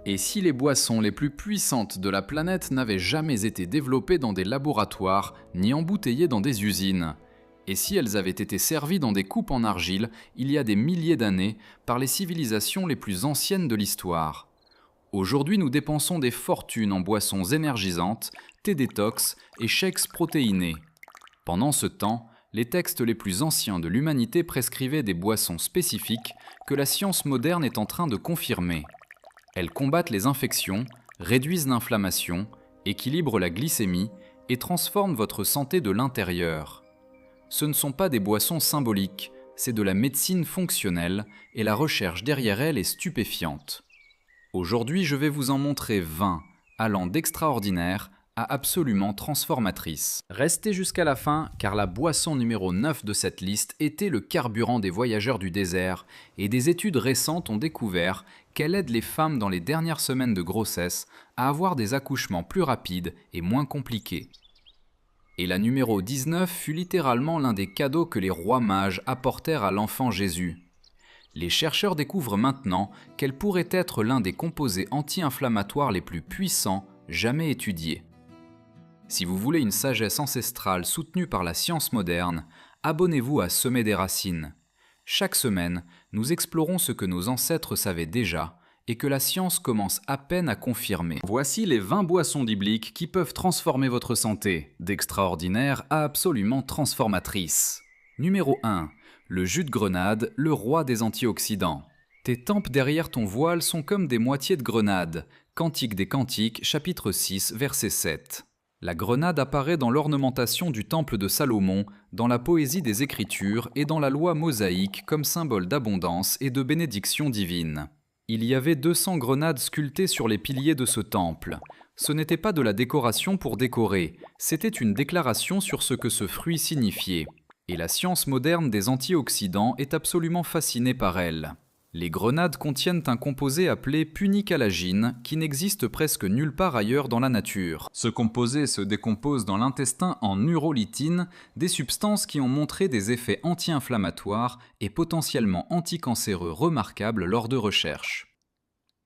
Et si les boissons les plus puissantes de la planète n'avaient jamais été développées dans des laboratoires ni embouteillées dans des usines? Et si elles avaient été servies dans des coupes en argile il y a des milliers d'années par les civilisations les plus anciennes de l'histoire? Aujourd'hui, nous dépensons des fortunes en boissons énergisantes, thé détox et shakes protéinés. Pendant ce temps, les textes les plus anciens de l'humanité prescrivaient des boissons spécifiques que la science moderne est en train de confirmer. Elles combattent les infections, réduisent l'inflammation, équilibrent la glycémie et transforment votre santé de l'intérieur. Ce ne sont pas des boissons symboliques, c'est de la médecine fonctionnelle et la recherche derrière elle est stupéfiante. Aujourd'hui, je vais vous en montrer 20, allant d'extraordinaire à absolument transformatrice. Restez jusqu'à la fin, car la boisson numéro 9 de cette liste était le carburant des voyageurs du désert, et des études récentes ont découvert qu'elle aide les femmes dans les dernières semaines de grossesse à avoir des accouchements plus rapides et moins compliqués. Et la numéro 19 fut littéralement l'un des cadeaux que les rois mages apportèrent à l'enfant Jésus. Les chercheurs découvrent maintenant qu'elle pourrait être l'un des composés anti-inflammatoires les plus puissants jamais étudiés. Si vous voulez une sagesse ancestrale soutenue par la science moderne, abonnez-vous à Semer des Racines. Chaque semaine, nous explorons ce que nos ancêtres savaient déjà et que la science commence à peine à confirmer. Voici les 20 boissons bibliques qui peuvent transformer votre santé, d'extraordinaire à absolument transformatrice. Numéro 1. Le jus de grenade, le roi des antioxydants. Tes tempes derrière ton voile sont comme des moitiés de grenade. Cantique des Cantiques, chapitre 6, verset 7. La grenade apparaît dans l'ornementation du temple de Salomon, dans la poésie des Écritures et dans la loi mosaïque comme symbole d'abondance et de bénédiction divine. Il y avait 200 grenades sculptées sur les piliers de ce temple. Ce n'était pas de la décoration pour décorer, c'était une déclaration sur ce que ce fruit signifiait. Et la science moderne des antioxydants est absolument fascinée par elle. Les grenades contiennent un composé appelé punicalagine qui n'existe presque nulle part ailleurs dans la nature. Ce composé se décompose dans l'intestin en urolytine, des substances qui ont montré des effets anti-inflammatoires et potentiellement anticancéreux remarquables lors de recherches.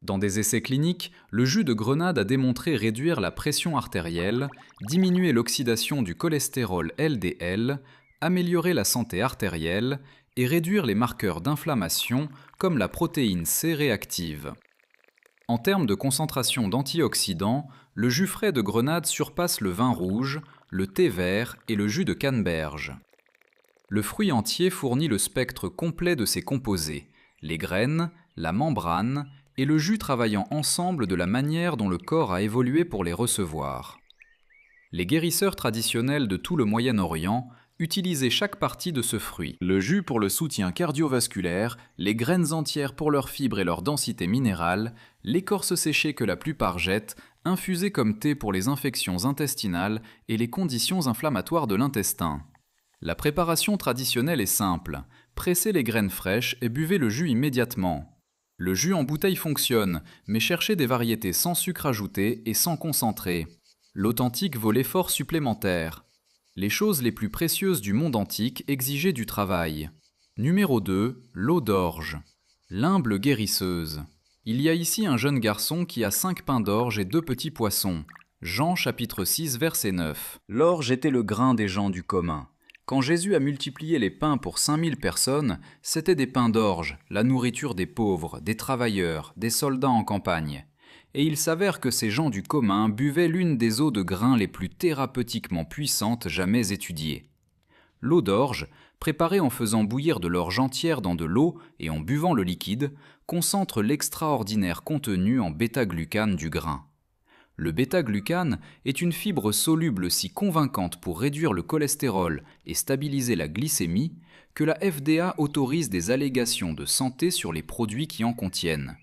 Dans des essais cliniques, le jus de grenade a démontré réduire la pression artérielle, diminuer l'oxydation du cholestérol LDL, améliorer la santé artérielle et réduire les marqueurs d'inflammation comme la protéine C réactive. En termes de concentration d'antioxydants, le jus frais de grenade surpasse le vin rouge, le thé vert et le jus de canneberge. Le fruit entier fournit le spectre complet de ses composés, les graines, la membrane et le jus travaillant ensemble de la manière dont le corps a évolué pour les recevoir. Les guérisseurs traditionnels de tout le Moyen-Orient utilisaient chaque partie de ce fruit. Le jus pour le soutien cardiovasculaire, les graines entières pour leur fibre et leur densité minérale, l'écorce séchée que la plupart jettent, infusée comme thé pour les infections intestinales et les conditions inflammatoires de l'intestin. La préparation traditionnelle est simple. Pressez les graines fraîches et buvez le jus immédiatement. Le jus en bouteille fonctionne, mais cherchez des variétés sans sucre ajouté et sans concentré. L'authentique vaut l'effort supplémentaire. Les choses les plus précieuses du monde antique exigeaient du travail. Numéro 2, l'eau d'orge. L'humble guérisseuse. Il y a ici un jeune garçon qui a 5 pains d'orge et 2 petits poissons. Jean chapitre 6 verset 9. L'orge était le grain des gens du commun. Quand Jésus a multiplié les pains pour 5000 personnes, c'était des pains d'orge, la nourriture des pauvres, des travailleurs, des soldats en campagne. Et il s'avère que ces gens du commun buvaient l'une des eaux de grains les plus thérapeutiquement puissantes jamais étudiées. L'eau d'orge, préparée en faisant bouillir de l'orge entière dans de l'eau et en buvant le liquide, concentre l'extraordinaire contenu en bêta-glucane du grain. Le bêta-glucane est une fibre soluble si convaincante pour réduire le cholestérol et stabiliser la glycémie que la FDA autorise des allégations de santé sur les produits qui en contiennent.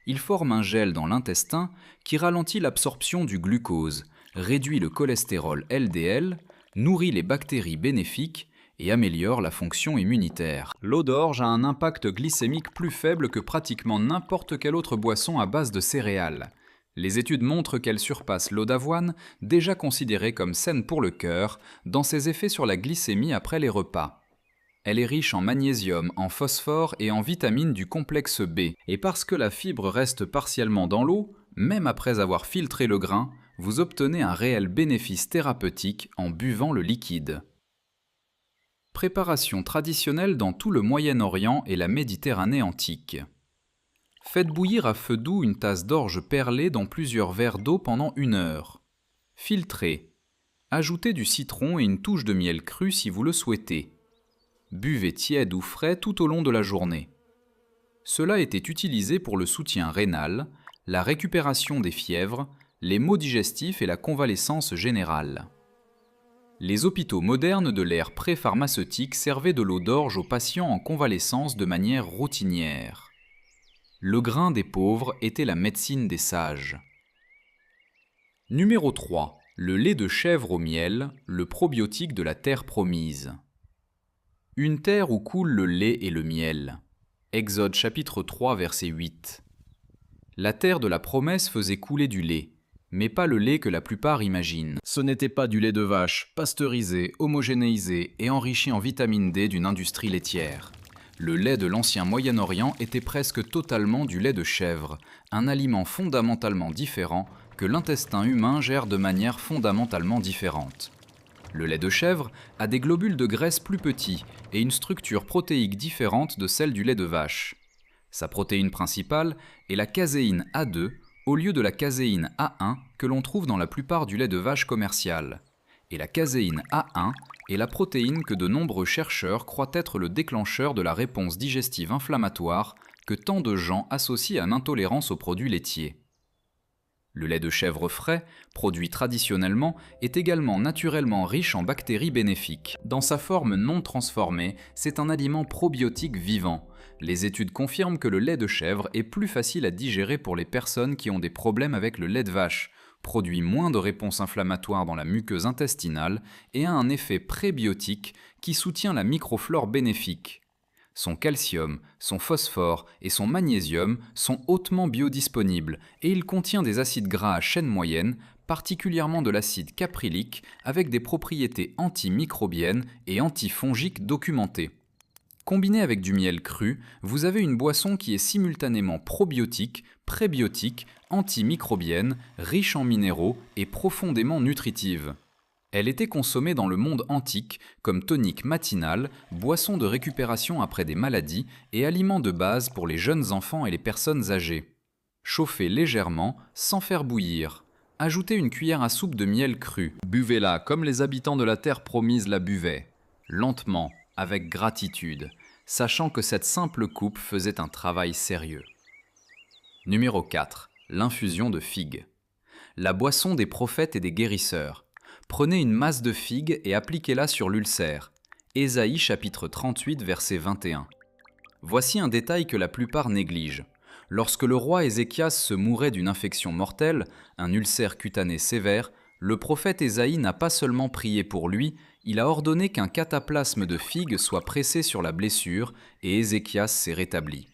Il forme un gel dans l'intestin qui ralentit l'absorption du glucose, réduit le cholestérol LDL, nourrit les bactéries bénéfiques et améliore la fonction immunitaire. L'eau d'orge a un impact glycémique plus faible que pratiquement n'importe quelle autre boisson à base de céréales. Les études montrent qu'elle surpasse l'eau d'avoine, déjà considérée comme saine pour le cœur, dans ses effets sur la glycémie après les repas. Elle est riche en magnésium, en phosphore et en vitamines du complexe B. Et parce que la fibre reste partiellement dans l'eau, même après avoir filtré le grain, vous obtenez un réel bénéfice thérapeutique en buvant le liquide. Préparation traditionnelle dans tout le Moyen-Orient et la Méditerranée antique. Faites bouillir à feu doux une tasse d'orge perlée dans plusieurs verres d'eau pendant 1 heure. Filtrez. Ajoutez du citron et une touche de miel cru si vous le souhaitez. Buvez tiède ou frais tout au long de la journée. Cela était utilisé pour le soutien rénal, la récupération des fièvres, les maux digestifs et la convalescence générale. Les hôpitaux modernes de l'ère pré-pharmaceutique servaient de l'eau d'orge aux patients en convalescence de manière routinière. Le grain des pauvres était la médecine des sages. Numéro 3. Le lait de chèvre au miel, le probiotique de la terre promise. Une terre où coule le lait et le miel. Exode chapitre 3 verset 8. La terre de la promesse faisait couler du lait, mais pas le lait que la plupart imaginent. Ce n'était pas du lait de vache, pasteurisé, homogénéisé et enrichi en vitamine D d'une industrie laitière. Le lait de l'ancien Moyen-Orient était presque totalement du lait de chèvre, un aliment fondamentalement différent que l'intestin humain gère de manière fondamentalement différente. Le lait de chèvre a des globules de graisse plus petits et une structure protéique différente de celle du lait de vache. Sa protéine principale est la caséine A2 au lieu de la caséine A1 que l'on trouve dans la plupart du lait de vache commercial. Et la caséine A1 est la protéine que de nombreux chercheurs croient être le déclencheur de la réponse digestive inflammatoire que tant de gens associent à l'intolérance aux produits laitiers. Le lait de chèvre frais, produit traditionnellement, est également naturellement riche en bactéries bénéfiques. Dans sa forme non transformée, c'est un aliment probiotique vivant. Les études confirment que le lait de chèvre est plus facile à digérer pour les personnes qui ont des problèmes avec le lait de vache, produit moins de réponse inflammatoire dans la muqueuse intestinale et a un effet prébiotique qui soutient la microflore bénéfique. Son calcium, son phosphore et son magnésium sont hautement biodisponibles et il contient des acides gras à chaîne moyenne, particulièrement de l'acide caprylique avec des propriétés antimicrobiennes et antifongiques documentées. Combiné avec du miel cru, vous avez une boisson qui est simultanément probiotique, prébiotique, antimicrobienne, riche en minéraux et profondément nutritive. Elle était consommée dans le monde antique comme tonique matinal, boisson de récupération après des maladies et aliment de base pour les jeunes enfants et les personnes âgées. Chauffez légèrement, sans faire bouillir. Ajoutez une cuillère à soupe de miel cru. Buvez-la comme les habitants de la terre promise la buvaient. Lentement, avec gratitude, sachant que cette simple coupe faisait un travail sérieux. Numéro 4. L'infusion de figues. La boisson des prophètes et des guérisseurs. Prenez une masse de figues et appliquez-la sur l'ulcère. Ésaïe chapitre 38 verset 21. Voici un détail que la plupart négligent. Lorsque le roi Ézéchias se mourait d'une infection mortelle, un ulcère cutané sévère, le prophète Ésaïe n'a pas seulement prié pour lui, il a ordonné qu'un cataplasme de figues soit pressé sur la blessure et Ézéchias s'est rétabli.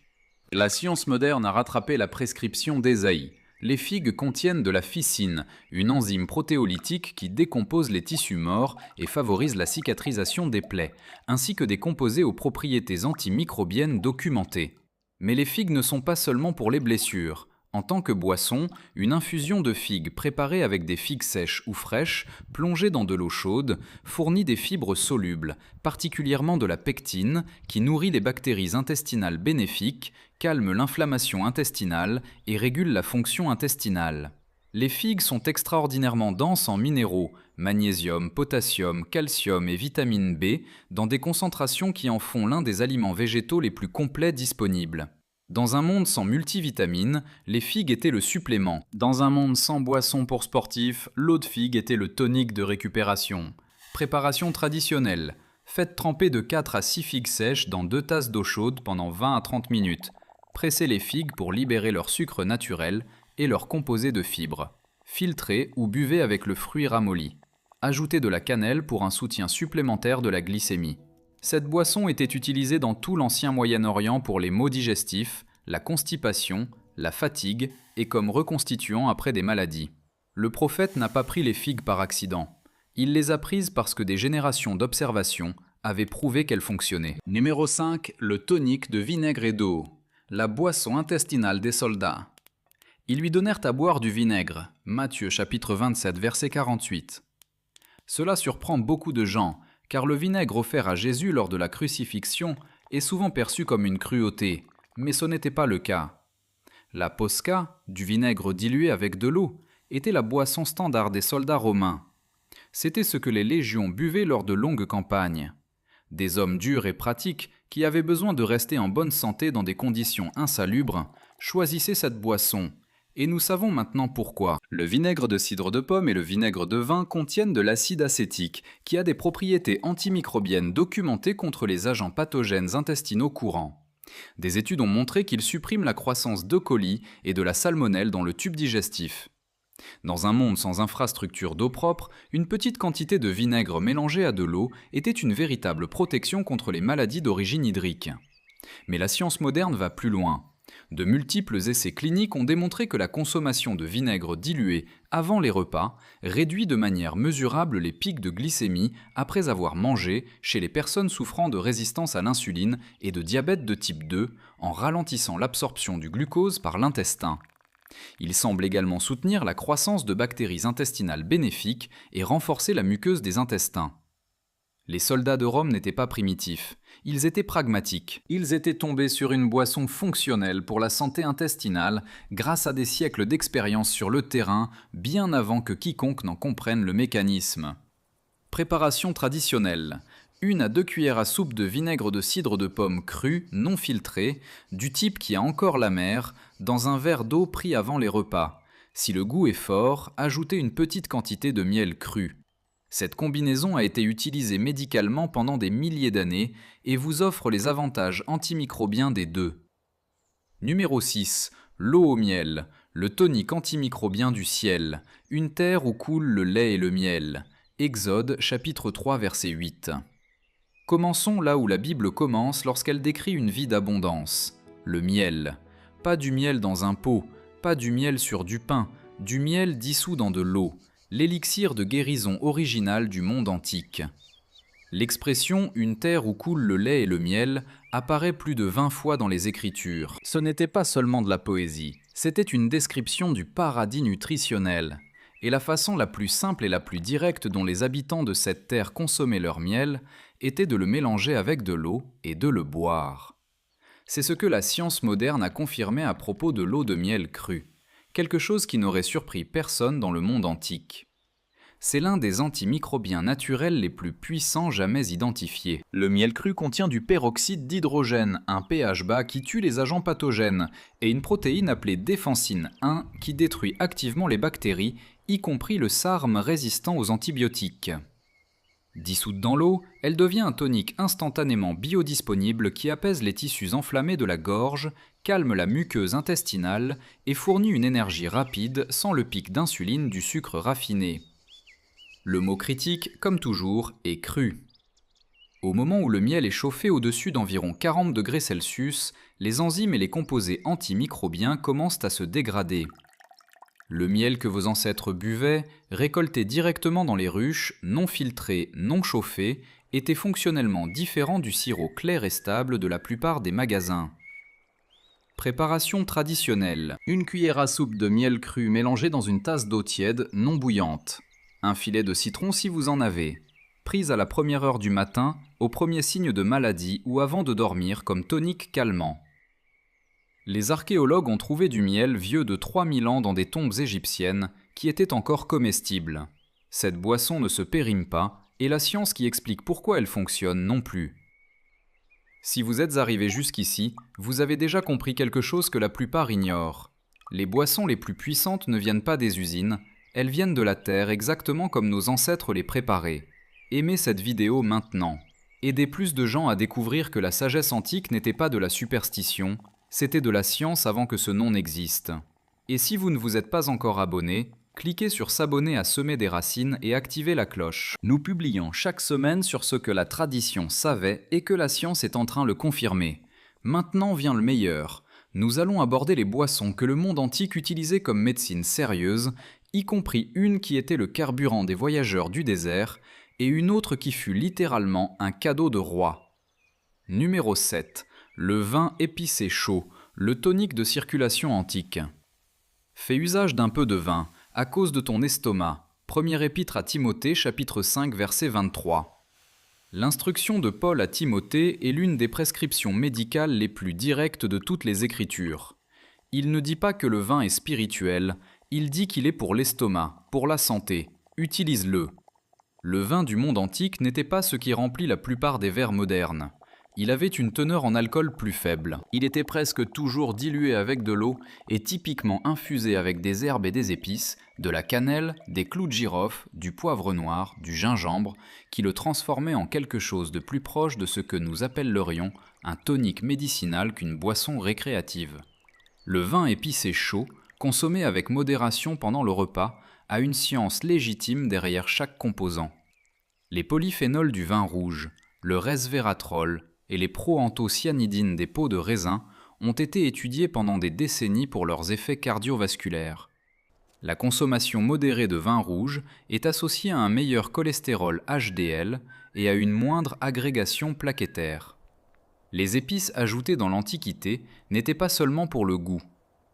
La science moderne a rattrapé la prescription d'Ésaïe. Les figues contiennent de la ficine, une enzyme protéolytique qui décompose les tissus morts et favorise la cicatrisation des plaies, ainsi que des composés aux propriétés antimicrobiennes documentées. Mais les figues ne sont pas seulement pour les blessures. En tant que boisson, une infusion de figues préparée avec des figues sèches ou fraîches, plongées dans de l'eau chaude, fournit des fibres solubles, particulièrement de la pectine, qui nourrit les bactéries intestinales bénéfiques, calme l'inflammation intestinale et régule la fonction intestinale. Les figues sont extraordinairement denses en minéraux, magnésium, potassium, calcium et vitamine B, dans des concentrations qui en font l'un des aliments végétaux les plus complets disponibles. Dans un monde sans multivitamines, les figues étaient le supplément. Dans un monde sans boissons pour sportifs, l'eau de figue était le tonique de récupération. Préparation traditionnelle. Faites tremper de 4 à 6 figues sèches dans 2 tasses d'eau chaude pendant 20 à 30 minutes. Pressez les figues pour libérer leur sucre naturel et leur composé de fibres. Filtrez ou buvez avec le fruit ramolli. Ajoutez de la cannelle pour un soutien supplémentaire de la glycémie. Cette boisson était utilisée dans tout l'ancien Moyen-Orient pour les maux digestifs, la constipation, la fatigue et comme reconstituant après des maladies. Le prophète n'a pas pris les figues par accident. Il les a prises parce que des générations d'observations avait prouvé qu'elle fonctionnait. Numéro 5, le tonique de vinaigre et d'eau, la boisson intestinale des soldats. Ils lui donnèrent à boire du vinaigre, Matthieu chapitre 27, verset 48. Cela surprend beaucoup de gens, car le vinaigre offert à Jésus lors de la crucifixion est souvent perçu comme une cruauté, mais ce n'était pas le cas. La posca, du vinaigre dilué avec de l'eau, était la boisson standard des soldats romains. C'était ce que les légions buvaient lors de longues campagnes. Des hommes durs et pratiques, qui avaient besoin de rester en bonne santé dans des conditions insalubres, choisissaient cette boisson. Et nous savons maintenant pourquoi. Le vinaigre de cidre de pomme et le vinaigre de vin contiennent de l'acide acétique, qui a des propriétés antimicrobiennes documentées contre les agents pathogènes intestinaux courants. Des études ont montré qu'il supprime la croissance d'E. coli et de la salmonelle dans le tube digestif. Dans un monde sans infrastructure d'eau propre, une petite quantité de vinaigre mélangé à de l'eau était une véritable protection contre les maladies d'origine hydrique. Mais la science moderne va plus loin. De multiples essais cliniques ont démontré que la consommation de vinaigre dilué avant les repas réduit de manière mesurable les pics de glycémie après avoir mangé chez les personnes souffrant de résistance à l'insuline et de diabète de type 2 en ralentissant l'absorption du glucose par l'intestin. Il semble également soutenir la croissance de bactéries intestinales bénéfiques et renforcer la muqueuse des intestins. Les soldats de Rome n'étaient pas primitifs, ils étaient pragmatiques. Ils étaient tombés sur une boisson fonctionnelle pour la santé intestinale grâce à des siècles d'expérience sur le terrain, bien avant que quiconque n'en comprenne le mécanisme. Préparation traditionnelle. 1 à 2 cuillères à soupe de vinaigre de cidre de pomme cru, non filtré, du type qui a encore la mer, dans un verre d'eau pris avant les repas. Si le goût est fort, ajoutez une petite quantité de miel cru. Cette combinaison a été utilisée médicalement pendant des milliers d'années et vous offre les avantages antimicrobiens des deux. Numéro 6. L'eau au miel, le tonique antimicrobien du ciel, une terre où coule le lait et le miel. Exode chapitre 3 verset 8. Commençons là où la Bible commence lorsqu'elle décrit une vie d'abondance. Le miel. Pas du miel dans un pot, pas du miel sur du pain, du miel dissous dans de l'eau. L'élixir de guérison original du monde antique. L'expression « une terre où coule le lait et le miel » apparaît plus de 20 fois dans les Écritures. Ce n'était pas seulement de la poésie, c'était une description du paradis nutritionnel. Et la façon la plus simple et la plus directe dont les habitants de cette terre consommaient leur miel était de le mélanger avec de l'eau et de le boire. C'est ce que la science moderne a confirmé à propos de l'eau de miel crue. Quelque chose qui n'aurait surpris personne dans le monde antique. C'est l'un des antimicrobiens naturels les plus puissants jamais identifiés. Le miel cru contient du peroxyde d'hydrogène, un pH bas qui tue les agents pathogènes, et une protéine appelée déphensine 1 qui détruit activement les bactéries, y compris le SARM résistant aux antibiotiques. Dissoute dans l'eau, elle devient un tonique instantanément biodisponible qui apaise les tissus enflammés de la gorge, calme la muqueuse intestinale et fournit une énergie rapide sans le pic d'insuline du sucre raffiné. Le mot critique, comme toujours, est cru. Au moment où le miel est chauffé au-dessus d'environ 40 degrés Celsius, les enzymes et les composés antimicrobiens commencent à se dégrader. Le miel que vos ancêtres buvaient, récolté directement dans les ruches, non filtré, non chauffé, était fonctionnellement différent du sirop clair et stable de la plupart des magasins. Préparation traditionnelle. 1 cuillère à soupe de miel cru mélangé dans une tasse d'eau tiède, non bouillante. Un filet de citron si vous en avez. Prise à la première heure du matin, au premier signe de maladie ou avant de dormir comme tonique calmant. Les archéologues ont trouvé du miel vieux de 3000 ans dans des tombes égyptiennes qui étaient encore comestibles. Cette boisson ne se périme pas et la science qui explique pourquoi elle fonctionne non plus. Si vous êtes arrivé jusqu'ici, vous avez déjà compris quelque chose que la plupart ignorent. Les boissons les plus puissantes ne viennent pas des usines, elles viennent de la terre exactement comme nos ancêtres les préparaient. Aimez cette vidéo maintenant. Aidez plus de gens à découvrir que la sagesse antique n'était pas de la superstition, c'était de la science avant que ce nom n'existe. Et si vous ne vous êtes pas encore abonné, cliquez sur s'abonner à Semer des Racines et activez la cloche. Nous publions chaque semaine sur ce que la tradition savait et que la science est en train de le confirmer. Maintenant vient le meilleur. Nous allons aborder les boissons que le monde antique utilisait comme médecine sérieuse, y compris une qui était le carburant des voyageurs du désert, et une autre qui fut littéralement un cadeau de roi. Numéro 7. Le vin épicé chaud, le tonique de circulation antique. Fais usage d'un peu de vin, à cause de ton estomac. Première épître à Timothée, chapitre 5, verset 23. L'instruction de Paul à Timothée est l'une des prescriptions médicales les plus directes de toutes les Écritures. Il ne dit pas que le vin est spirituel, il dit qu'il est pour l'estomac, pour la santé. Utilise-le. Le vin du monde antique n'était pas ce qui remplit la plupart des verres modernes. Il avait une teneur en alcool plus faible. Il était presque toujours dilué avec de l'eau et typiquement infusé avec des herbes et des épices, de la cannelle, des clous de girofle, du poivre noir, du gingembre, qui le transformaient en quelque chose de plus proche de ce que nous appellerions un tonique médicinal qu'une boisson récréative. Le vin épicé chaud, consommé avec modération pendant le repas, a une science légitime derrière chaque composant. Les polyphénols du vin rouge, le resveratrol et les proanthocyanidines des peaux de raisin ont été étudiés pendant des décennies pour leurs effets cardiovasculaires. La consommation modérée de vin rouge est associée à un meilleur cholestérol HDL et à une moindre agrégation plaquettaire. Les épices ajoutées dans l'Antiquité n'étaient pas seulement pour le goût.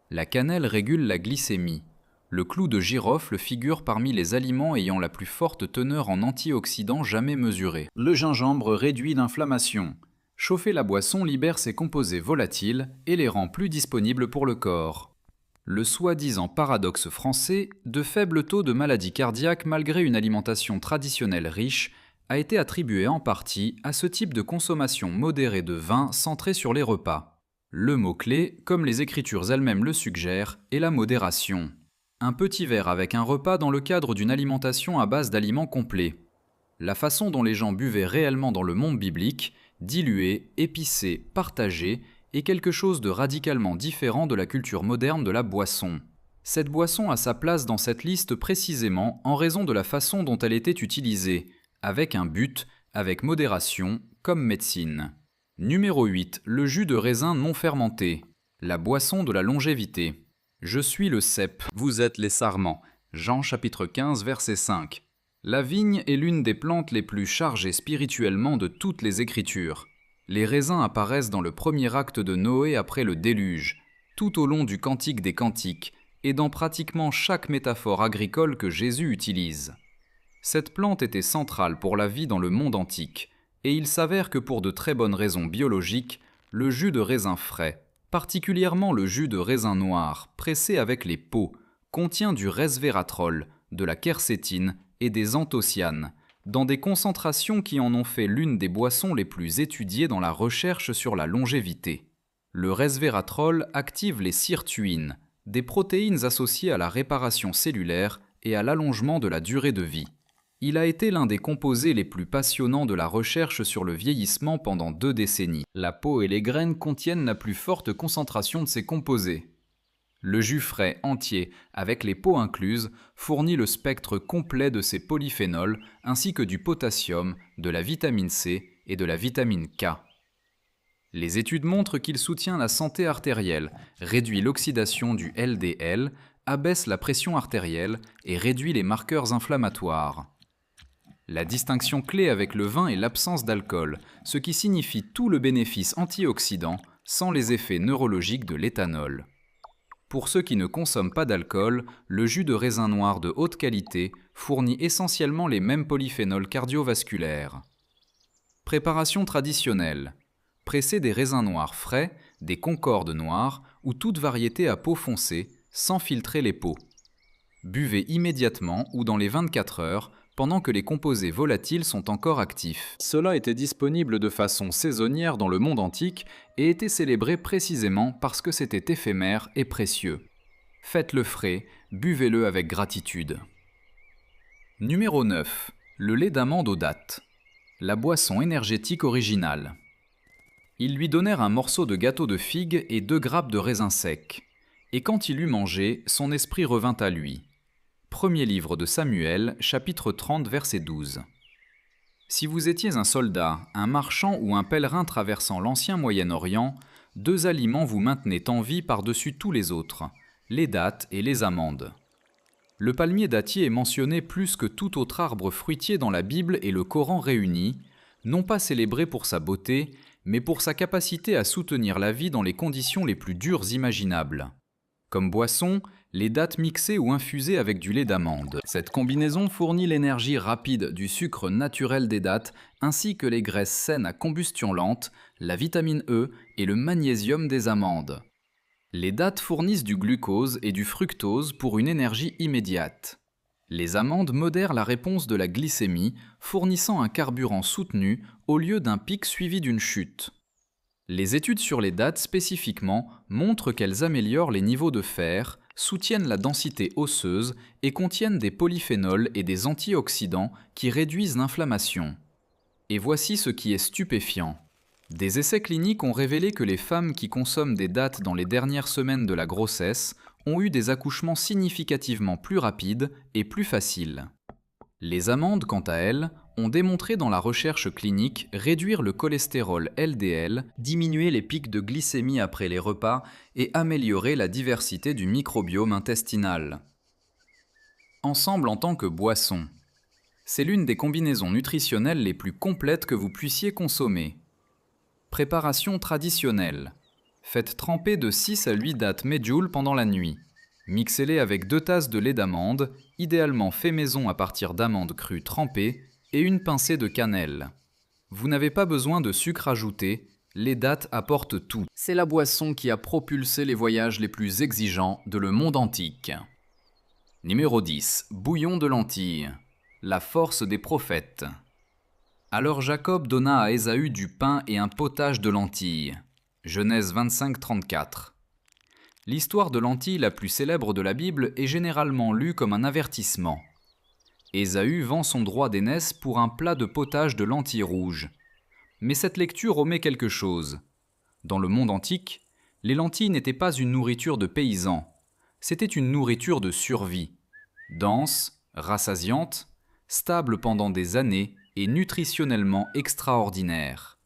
La cannelle régule la glycémie. Le clou de girofle figure parmi les aliments ayant la plus forte teneur en antioxydants jamais mesurés. Le gingembre réduit l'inflammation. Chauffer la boisson libère ses composés volatiles et les rend plus disponibles pour le corps. Le soi-disant paradoxe français, de faibles taux de maladies cardiaques malgré une alimentation traditionnelle riche, a été attribué en partie à ce type de consommation modérée de vin centré sur les repas. Le mot-clé, comme les Écritures elles-mêmes le suggèrent, est la modération. Un petit verre avec un repas dans le cadre d'une alimentation à base d'aliments complets. La façon dont les gens buvaient réellement dans le monde biblique, dilué, épicé, partagé, est quelque chose de radicalement différent de la culture moderne de la boisson. Cette boisson a sa place dans cette liste précisément en raison de la façon dont elle était utilisée, avec un but, avec modération, comme médecine. Numéro 8. Le jus de raisin non fermenté. La boisson de la longévité. Je suis le cep, vous êtes les sarments. Jean chapitre 15 verset 5. La vigne est l'une des plantes les plus chargées spirituellement de toutes les Écritures. Les raisins apparaissent dans le premier acte de Noé après le déluge, tout au long du Cantique des Cantiques, et dans pratiquement chaque métaphore agricole que Jésus utilise. Cette plante était centrale pour la vie dans le monde antique, et il s'avère que pour de très bonnes raisons biologiques, le jus de raisin frais, particulièrement le jus de raisin noir, pressé avec les peaux, contient du resveratrol, de la quercétine et des anthocyanes, dans des concentrations qui en ont fait l'une des boissons les plus étudiées dans la recherche sur la longévité. Le resveratrol active les sirtuines, des protéines associées à la réparation cellulaire et à l'allongement de la durée de vie. Il a été l'un des composés les plus passionnants de la recherche sur le vieillissement pendant 2 décennies. La peau et les graines contiennent la plus forte concentration de ces composés. Le jus frais entier, avec les peaux incluses, fournit le spectre complet de ces polyphénols, ainsi que du potassium, de la vitamine C et de la vitamine K. Les études montrent qu'il soutient la santé artérielle, réduit l'oxydation du LDL, abaisse la pression artérielle et réduit les marqueurs inflammatoires. La distinction clé avec le vin est l'absence d'alcool, ce qui signifie tout le bénéfice antioxydant sans les effets neurologiques de l'éthanol. Pour ceux qui ne consomment pas d'alcool, le jus de raisin noir de haute qualité fournit essentiellement les mêmes polyphénols cardiovasculaires. Préparation traditionnelle. Pressez des raisins noirs frais, des concordes noires ou toute variété à peau foncée, sans filtrer les peaux. Buvez immédiatement ou dans les 24 heures, pendant que les composés volatiles sont encore actifs. Cela était disponible de façon saisonnière dans le monde antique et était célébré précisément parce que c'était éphémère et précieux. Faites-le frais, buvez-le avec gratitude. Numéro 9. Le lait d'amande aux dattes. La boisson énergétique originale. Ils lui donnèrent un morceau de gâteau de figue et 2 grappes de raisin sec. Et quand il eut mangé, son esprit revint à lui. Premier livre de Samuel, chapitre 30, verset 12. Si vous étiez un soldat, un marchand ou un pèlerin traversant l'ancien Moyen-Orient, 2 aliments vous maintenaient en vie par-dessus tous les autres, les dattes et les amandes. Le palmier dattier est mentionné plus que tout autre arbre fruitier dans la Bible et le Coran réunis, non pas célébré pour sa beauté, mais pour sa capacité à soutenir la vie dans les conditions les plus dures imaginables. Comme boisson, les dattes mixées ou infusées avec du lait d'amande. Cette combinaison fournit l'énergie rapide du sucre naturel des dattes, ainsi que les graisses saines à combustion lente, la vitamine E et le magnésium des amandes. Les dattes fournissent du glucose et du fructose pour une énergie immédiate. Les amandes modèrent la réponse de la glycémie, fournissant un carburant soutenu au lieu d'un pic suivi d'une chute. Les études sur les dattes spécifiquement montrent qu'elles améliorent les niveaux de fer, soutiennent la densité osseuse et contiennent des polyphénols et des antioxydants qui réduisent l'inflammation. Et voici ce qui est stupéfiant. Des essais cliniques ont révélé que les femmes qui consomment des dattes dans les dernières semaines de la grossesse ont eu des accouchements significativement plus rapides et plus faciles. Les amandes, quant à elles, ont démontré dans la recherche clinique réduire le cholestérol LDL, diminuer les pics de glycémie après les repas et améliorer la diversité du microbiome intestinal. Ensemble en tant que boisson. C'est l'une des combinaisons nutritionnelles les plus complètes que vous puissiez consommer. Préparation traditionnelle. Faites tremper de 6 à 8 dattes medjool pendant la nuit. Mixez-les avec 2 tasses de lait d'amande, idéalement fait maison à partir d'amandes crues trempées, et une pincée de cannelle. Vous n'avez pas besoin de sucre ajouté, les dattes apportent tout. C'est la boisson qui a propulsé les voyages les plus exigeants de le monde antique. Numéro 10. Bouillon de lentilles. La force des prophètes. Alors Jacob donna à Ésaü du pain et un potage de lentilles. Genèse 25, 34. L'histoire de lentilles la plus célèbre de la Bible est généralement lue comme un avertissement. Ésaü vend son droit d'aînesse pour un plat de potage de lentilles rouges. Mais cette lecture omet quelque chose. Dans le monde antique, les lentilles n'étaient pas une nourriture de paysans, c'était une nourriture de survie. Dense, rassasiante, stable pendant des années et nutritionnellement extraordinaire.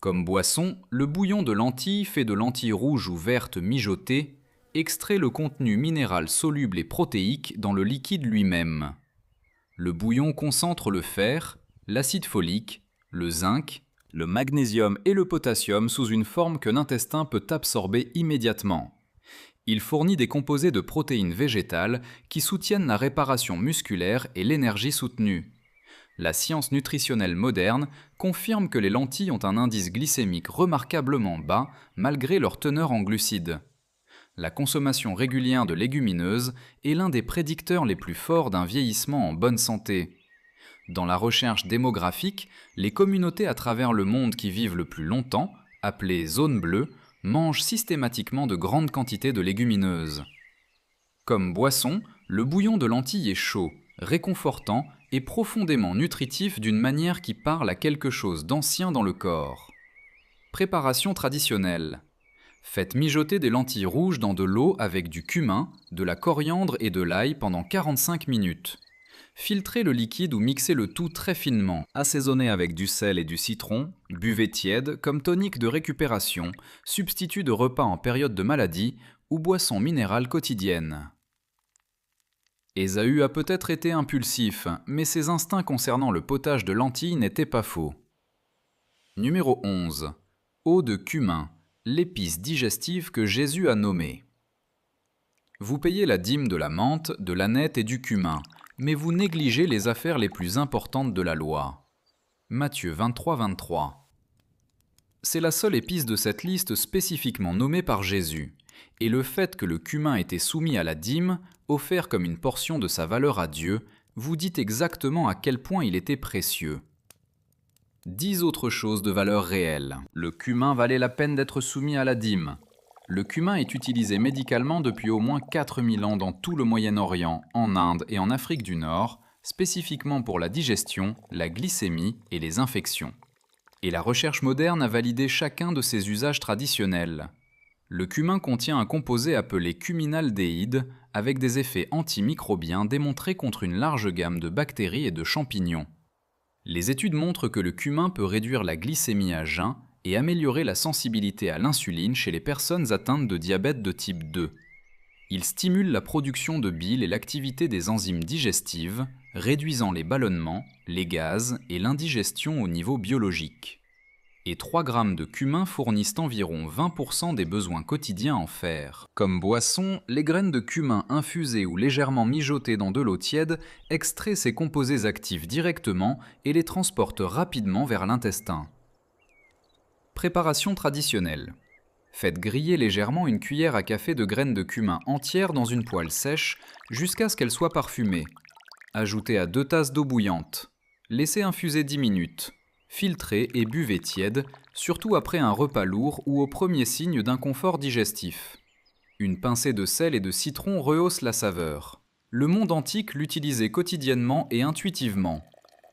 Comme boisson, le bouillon de lentilles fait de lentilles rouges ou vertes mijotées extrait le contenu minéral soluble et protéique dans le liquide lui-même. Le bouillon concentre le fer, l'acide folique, le zinc, le magnésium et le potassium sous une forme que l'intestin peut absorber immédiatement. Il fournit des composés de protéines végétales qui soutiennent la réparation musculaire et l'énergie soutenue. La science nutritionnelle moderne confirme que les lentilles ont un indice glycémique remarquablement bas malgré leur teneur en glucides. La consommation régulière de légumineuses est l'un des prédicteurs les plus forts d'un vieillissement en bonne santé. Dans la recherche démographique, les communautés à travers le monde qui vivent le plus longtemps, appelées zones bleues, mangent systématiquement de grandes quantités de légumineuses. Comme boisson, le bouillon de lentilles est chaud, réconfortant et profondément nutritif d'une manière qui parle à quelque chose d'ancien dans le corps. Préparation traditionnelle. Faites mijoter des lentilles rouges dans de l'eau avec du cumin, de la coriandre et de l'ail pendant 45 minutes. Filtrez le liquide ou mixez le tout très finement. Assaisonnez avec du sel et du citron. Buvez tiède comme tonique de récupération, substitut de repas en période de maladie ou boisson minérale quotidienne. Ésaü a peut-être été impulsif, mais ses instincts concernant le potage de lentilles n'étaient pas faux. Numéro 11. Eau de cumin, l'épice digestive que Jésus a nommée. Vous payez la dîme de la menthe, de l'aneth et du cumin, mais vous négligez les affaires les plus importantes de la loi. Matthieu 23, 23. C'est la seule épice de cette liste spécifiquement nommée par Jésus, et le fait que le cumin était soumis à la dîme, offert comme une portion de sa valeur à Dieu, vous dit exactement à quel point il était précieux. 10 autres choses de valeur réelle. Le cumin valait la peine d'être soumis à la dîme. Le cumin est utilisé médicalement depuis au moins 4000 ans dans tout le Moyen-Orient, en Inde et en Afrique du Nord, spécifiquement pour la digestion, la glycémie et les infections. Et la recherche moderne a validé chacun de ces usages traditionnels. Le cumin contient un composé appelé cuminaldéhyde, avec des effets antimicrobiens démontrés contre une large gamme de bactéries et de champignons. Les études montrent que le cumin peut réduire la glycémie à jeun et améliorer la sensibilité à l'insuline chez les personnes atteintes de diabète de type 2. Il stimule la production de bile et l'activité des enzymes digestives, réduisant les ballonnements, les gaz et l'indigestion au niveau biologique. Et 3 grammes de cumin fournissent environ 20% des besoins quotidiens en fer. Comme boisson, les graines de cumin infusées ou légèrement mijotées dans de l'eau tiède extraient ces composés actifs directement et les transportent rapidement vers l'intestin. Préparation traditionnelle. Faites griller légèrement une cuillère à café de graines de cumin entières dans une poêle sèche jusqu'à ce qu'elle soit parfumée. Ajoutez à 2 tasses d'eau bouillante. Laissez infuser 10 minutes. Filtrez et buvez tiède, surtout après un repas lourd ou au premier signe d'inconfort digestif. Une pincée de sel et de citron rehausse la saveur. Le monde antique l'utilisait quotidiennement et intuitivement.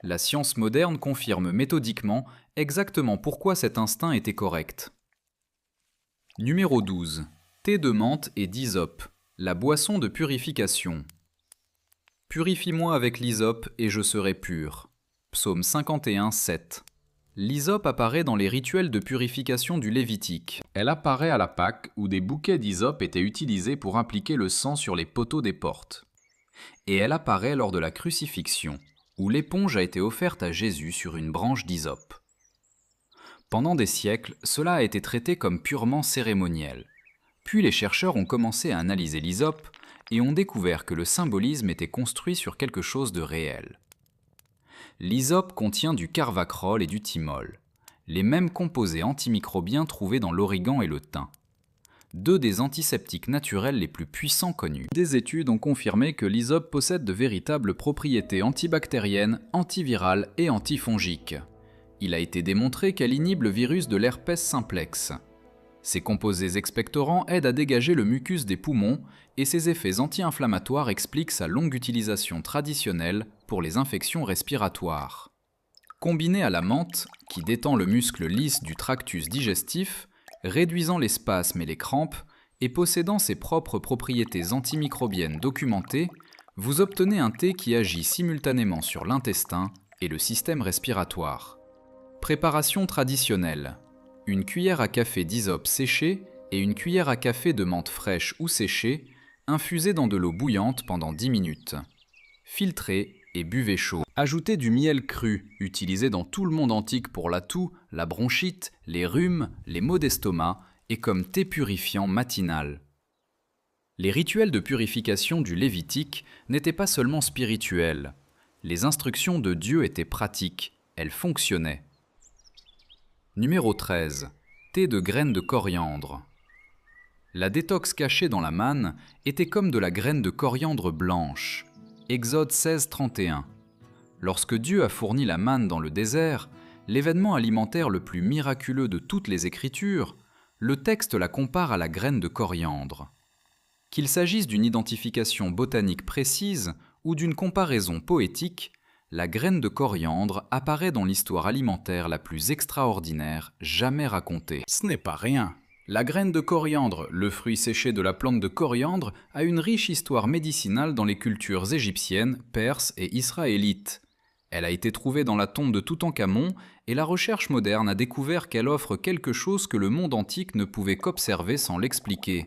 La science moderne confirme méthodiquement exactement pourquoi cet instinct était correct. Numéro 12. Thé de menthe et d'hysope, la boisson de purification. Purifie-moi avec l'hysope et je serai pur. Psaume 51, 7. L'hysope apparaît dans les rituels de purification du Lévitique. Elle apparaît à la Pâque où des bouquets d'hysope étaient utilisés pour appliquer le sang sur les poteaux des portes. Et elle apparaît lors de la crucifixion, où l'éponge a été offerte à Jésus sur une branche d'hysope. Pendant des siècles, cela a été traité comme purement cérémoniel. Puis les chercheurs ont commencé à analyser l'hysope et ont découvert que le symbolisme était construit sur quelque chose de réel. L'hysope contient du carvacrol et du thymol, les mêmes composés antimicrobiens trouvés dans l'origan et le thym. 2 des antiseptiques naturels les plus puissants connus. Des études ont confirmé que l'hysope possède de véritables propriétés antibactériennes, antivirales et antifongiques. Il a été démontré qu'elle inhibe le virus de l'herpès simplex. Ces composés expectorants aident à dégager le mucus des poumons et ses effets anti-inflammatoires expliquent sa longue utilisation traditionnelle pour les infections respiratoires. Combiné à la menthe, qui détend le muscle lisse du tractus digestif, réduisant les spasmes et les crampes, et possédant ses propres propriétés antimicrobiennes documentées, vous obtenez un thé qui agit simultanément sur l'intestin et le système respiratoire. Préparation traditionnelle. Une cuillère à café d'hysope séchée et une cuillère à café de menthe fraîche ou séchée, infusée dans de l'eau bouillante pendant 10 minutes. Filtrez et buvez chaud. Ajoutez du miel cru, utilisé dans tout le monde antique pour la toux, la bronchite, les rhumes, les maux d'estomac et comme thé purifiant matinal. Les rituels de purification du Lévitique n'étaient pas seulement spirituels. Les instructions de Dieu étaient pratiques, elles fonctionnaient. Numéro 13. Thé de graines de coriandre. La détox cachée dans la manne était comme de la graine de coriandre blanche. Exode 16, 31. Lorsque Dieu a fourni la manne dans le désert, l'événement alimentaire le plus miraculeux de toutes les Écritures, le texte la compare à la graine de coriandre. Qu'il s'agisse d'une identification botanique précise ou d'une comparaison poétique, la graine de coriandre apparaît dans l'histoire alimentaire la plus extraordinaire jamais racontée. Ce n'est pas rien. La graine de coriandre, le fruit séché de la plante de coriandre, a une riche histoire médicinale dans les cultures égyptiennes, perses et israélites. Elle a été trouvée dans la tombe de Toutankhamon et la recherche moderne a découvert qu'elle offre quelque chose que le monde antique ne pouvait qu'observer sans l'expliquer.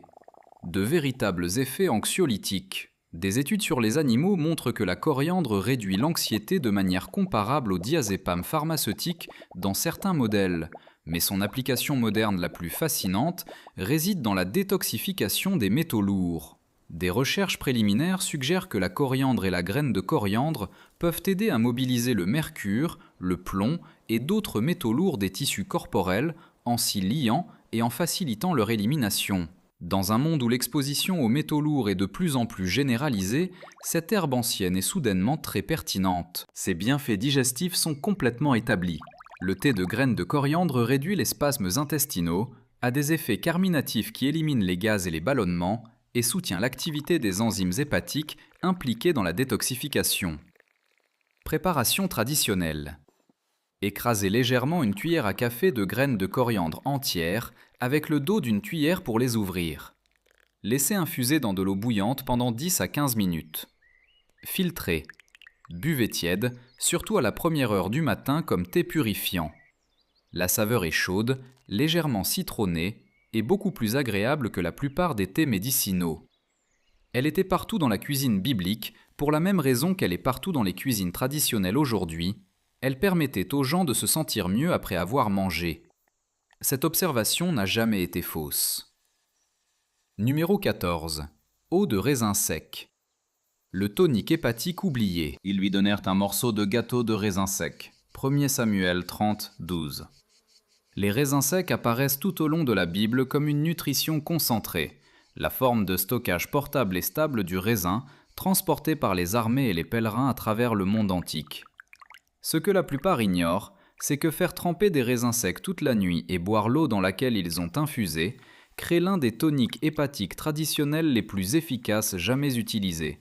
De véritables effets anxiolytiques. Des études sur les animaux montrent que la coriandre réduit l'anxiété de manière comparable au diazépam pharmaceutique dans certains modèles, mais son application moderne la plus fascinante réside dans la détoxification des métaux lourds. Des recherches préliminaires suggèrent que la coriandre et la graine de coriandre peuvent aider à mobiliser le mercure, le plomb et d'autres métaux lourds des tissus corporels en s'y liant et en facilitant leur élimination. Dans un monde où l'exposition aux métaux lourds est de plus en plus généralisée, cette herbe ancienne est soudainement très pertinente. Ses bienfaits digestifs sont complètement établis. Le thé de graines de coriandre réduit les spasmes intestinaux, a des effets carminatifs qui éliminent les gaz et les ballonnements, et soutient l'activité des enzymes hépatiques impliquées dans la détoxification. Préparation traditionnelle. Écrasez légèrement une cuillère à café de graines de coriandre entières avec le dos d'une cuillère pour les ouvrir. Laissez infuser dans de l'eau bouillante pendant 10 à 15 minutes. Filtrez. Buvez tiède, surtout à la première heure du matin comme thé purifiant. La saveur est chaude, légèrement citronnée et beaucoup plus agréable que la plupart des thés médicinaux. Elle était partout dans la cuisine biblique, pour la même raison qu'elle est partout dans les cuisines traditionnelles aujourd'hui. Elle permettait aux gens de se sentir mieux après avoir mangé. Cette observation n'a jamais été fausse. Numéro 14. Eau de raisin sec. Le tonique hépatique oublié. Ils lui donnèrent un morceau de gâteau de raisin sec. 1 Samuel 30, 12. Les raisins secs apparaissent tout au long de la Bible comme une nutrition concentrée, la forme de stockage portable et stable du raisin, transporté par les armées et les pèlerins à travers le monde antique. Ce que la plupart ignorent, c'est que faire tremper des raisins secs toute la nuit et boire l'eau dans laquelle ils ont infusé crée l'un des toniques hépatiques traditionnels les plus efficaces jamais utilisés.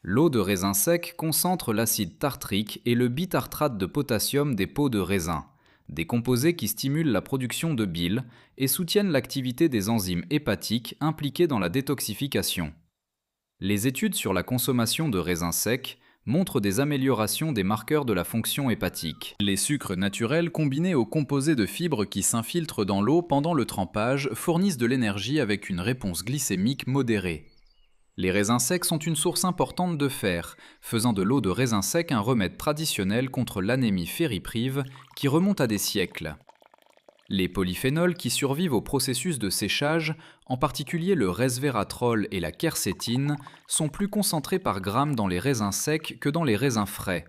L'eau de raisin sec concentre l'acide tartrique et le bitartrate de potassium des peaux de raisin, des composés qui stimulent la production de bile et soutiennent l'activité des enzymes hépatiques impliquées dans la détoxification. Les études sur la consommation de raisins secs montrent des améliorations des marqueurs de la fonction hépatique. Les sucres naturels combinés aux composés de fibres qui s'infiltrent dans l'eau pendant le trempage fournissent de l'énergie avec une réponse glycémique modérée. Les raisins secs sont une source importante de fer, faisant de l'eau de raisin sec un remède traditionnel contre l'anémie fériprive qui remonte à des siècles. Les polyphénols qui survivent au processus de séchage, en particulier le resveratrol et la quercétine, sont plus concentrés par gramme dans les raisins secs que dans les raisins frais.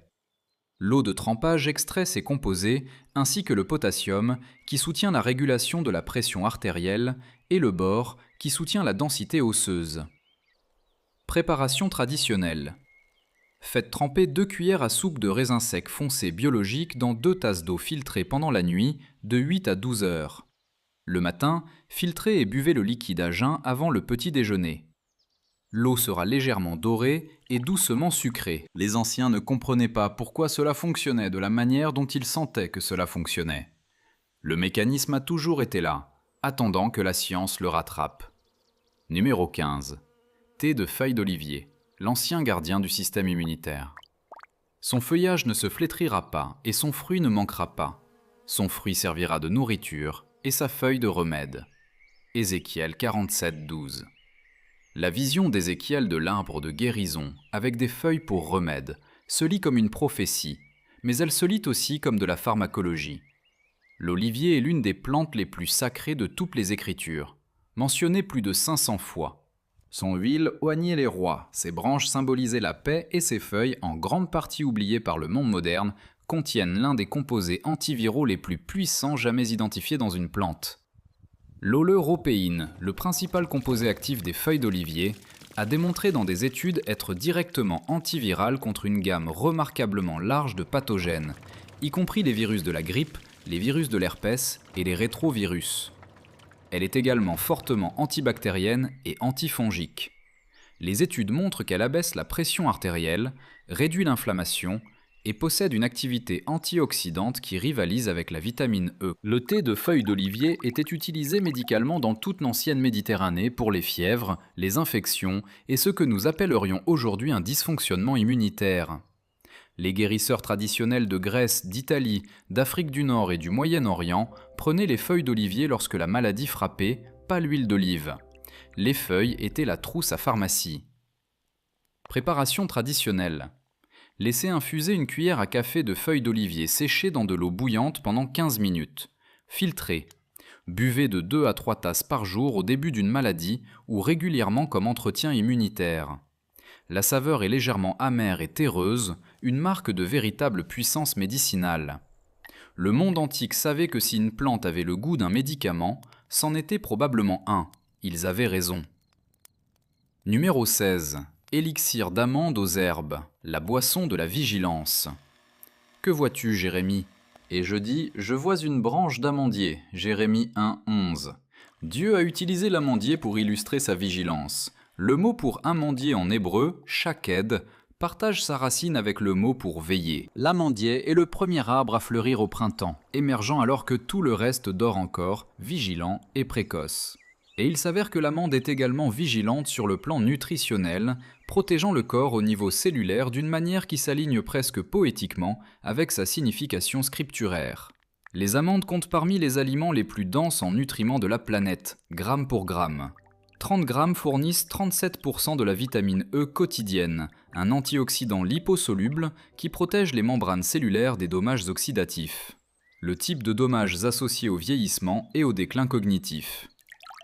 L'eau de trempage extrait ces composés, ainsi que le potassium, qui soutient la régulation de la pression artérielle, et le bore, qui soutient la densité osseuse. Préparation traditionnelle. Faites tremper 2 cuillères à soupe de raisin sec foncé biologique dans 2 tasses d'eau filtrée pendant la nuit, de 8 à 12 heures. Le matin, filtrez et buvez le liquide à jeun avant le petit déjeuner. L'eau sera légèrement dorée et doucement sucrée. Les anciens ne comprenaient pas pourquoi cela fonctionnait de la manière dont ils sentaient que cela fonctionnait. Le mécanisme a toujours été là, attendant que la science le rattrape. Numéro 15. Thé de feuilles d'olivier, l'ancien gardien du système immunitaire. Son feuillage ne se flétrira pas et son fruit ne manquera pas. Son fruit servira de nourriture et sa feuille de remède. Ézéchiel 47, 12. La vision d'Ézéchiel de l'arbre de guérison, avec des feuilles pour remède, se lit comme une prophétie, mais elle se lit aussi comme de la pharmacologie. L'olivier est l'une des plantes les plus sacrées de toutes les Écritures, mentionnée plus de 500 fois. Son huile oignait les rois, ses branches symbolisaient la paix et ses feuilles, en grande partie oubliées par le monde moderne, contiennent l'un des composés antiviraux les plus puissants jamais identifiés dans une plante. L'oleuropéine, le principal composé actif des feuilles d'olivier, a démontré dans des études être directement antiviral contre une gamme remarquablement large de pathogènes, y compris les virus de la grippe, les virus de l'herpès et les rétrovirus. Elle est également fortement antibactérienne et antifongique. Les études montrent qu'elle abaisse la pression artérielle, réduit l'inflammation et possède une activité antioxydante qui rivalise avec la vitamine E. Le thé de feuilles d'olivier était utilisé médicalement dans toute l'ancienne Méditerranée pour les fièvres, les infections et ce que nous appellerions aujourd'hui un dysfonctionnement immunitaire. Les guérisseurs traditionnels de Grèce, d'Italie, d'Afrique du Nord et du Moyen-Orient prenaient les feuilles d'olivier lorsque la maladie frappait, pas l'huile d'olive. Les feuilles étaient la trousse à pharmacie. Préparation traditionnelle. Laissez infuser une cuillère à café de feuilles d'olivier séchées dans de l'eau bouillante pendant 15 minutes. Filtrez. Buvez de 2 à 3 tasses par jour au début d'une maladie ou régulièrement comme entretien immunitaire. La saveur est légèrement amère et terreuse, une marque de véritable puissance médicinale. Le monde antique savait que si une plante avait le goût d'un médicament, c'en était probablement un. Ils avaient raison. Numéro 16. Élixir d'amande aux herbes, la boisson de la vigilance. Que vois-tu, Jérémie ? Et je dis, je vois une branche d'amandier, Jérémie 1, 11. Dieu a utilisé l'amandier pour illustrer sa vigilance. Le mot pour amandier en hébreu, shaked, partage sa racine avec le mot pour veiller. L'amandier est le premier arbre à fleurir au printemps, émergeant alors que tout le reste dort encore, vigilant et précoce. Et il s'avère que l'amande est également vigilante sur le plan nutritionnel, protégeant le corps au niveau cellulaire d'une manière qui s'aligne presque poétiquement avec sa signification scripturaire. Les amandes comptent parmi les aliments les plus denses en nutriments de la planète, gramme pour gramme. 30 grammes fournissent 37% de la vitamine E quotidienne, un antioxydant liposoluble qui protège les membranes cellulaires des dommages oxydatifs. Le type de dommages associés au vieillissement et au déclin cognitif.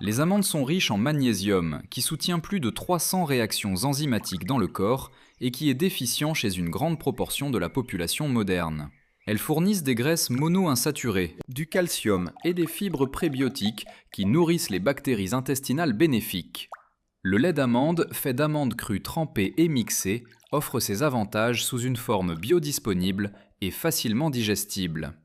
Les amandes sont riches en magnésium, qui soutient plus de 300 réactions enzymatiques dans le corps et qui est déficient chez une grande proportion de la population moderne. Elles fournissent des graisses monoinsaturées, du calcium et des fibres prébiotiques qui nourrissent les bactéries intestinales bénéfiques. Le lait d'amande, fait d'amandes crues trempées et mixées, offre ses avantages sous une forme biodisponible et facilement digestible.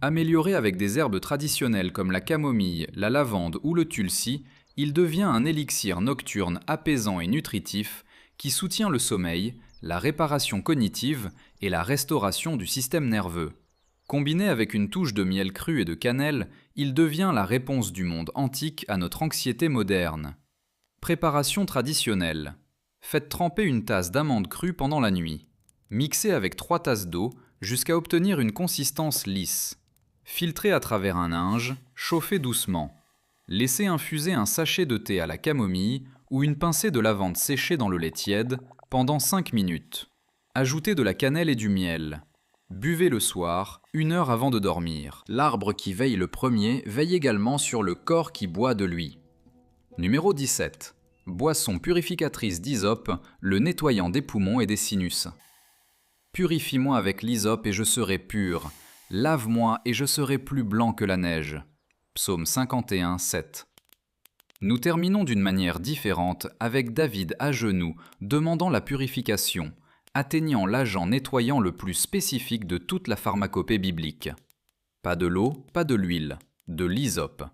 Amélioré avec des herbes traditionnelles comme la camomille, la lavande ou le tulsi, il devient un élixir nocturne apaisant et nutritif qui soutient le sommeil, la réparation cognitive et la restauration du système nerveux. Combiné avec une touche de miel cru et de cannelle, il devient la réponse du monde antique à notre anxiété moderne. Préparation traditionnelle. Faites tremper une tasse d'amandes crues pendant la nuit. Mixez avec 3 tasses d'eau jusqu'à obtenir une consistance lisse. Filtrez à travers un linge, chauffez doucement. Laissez infuser un sachet de thé à la camomille ou une pincée de lavande séchée dans le lait tiède pendant 5 minutes. Ajoutez de la cannelle et du miel. Buvez le soir, 1 heure avant de dormir. L'arbre qui veille le premier veille également sur le corps qui boit de lui. Numéro 17. Boisson purificatrice d'hysope, le nettoyant des poumons et des sinus. Purifie-moi avec l'hysope et je serai pur. Lave-moi et je serai plus blanc que la neige. Psaume 51, 7. Nous terminons d'une manière différente avec David à genoux, demandant la purification, atteignant l'agent nettoyant le plus spécifique de toute la pharmacopée biblique. Pas de l'eau, pas de l'huile, de l'hysope.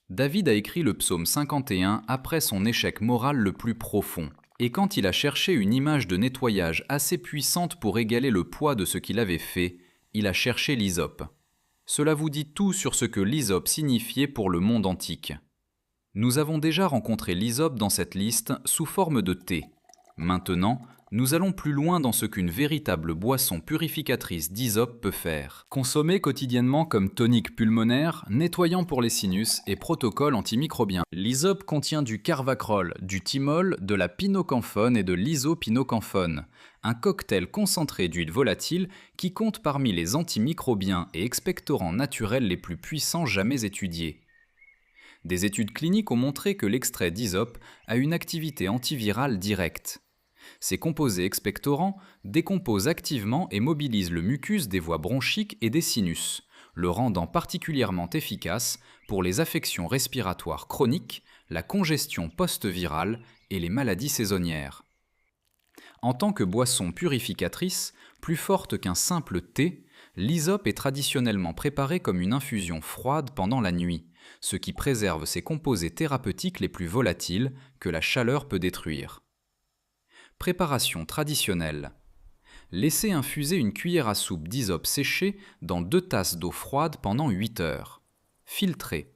David a écrit le psaume 51 après son échec moral le plus profond, et quand il a cherché une image de nettoyage assez puissante pour égaler le poids de ce qu'il avait fait, il a cherché l'hysope. Cela vous dit tout sur ce que l'hysope signifiait pour le monde antique. Nous avons déjà rencontré l'hysope dans cette liste sous forme de thé. Maintenant, nous allons plus loin dans ce qu'une véritable boisson purificatrice d'hysope peut faire. Consommée quotidiennement comme tonique pulmonaire, nettoyant pour les sinus et protocole antimicrobien. L'hysope contient du carvacrol, du thymol, de la pinocamphone et de l'isopinocamphone, un cocktail concentré d'huile volatile qui compte parmi les antimicrobiens et expectorants naturels les plus puissants jamais étudiés. Des études cliniques ont montré que l'extrait d'hysope a une activité antivirale directe. Ces composés expectorants décomposent activement et mobilisent le mucus des voies bronchiques et des sinus, le rendant particulièrement efficace pour les affections respiratoires chroniques, la congestion post-virale et les maladies saisonnières. En tant que boisson purificatrice, plus forte qu'un simple thé, l'hysope est traditionnellement préparée comme une infusion froide pendant la nuit, ce qui préserve ses composés thérapeutiques les plus volatiles que la chaleur peut détruire. Préparation traditionnelle. Laissez infuser une cuillère à soupe d'hysope séchée dans 2 tasses d'eau froide pendant 8 heures. Filtrez.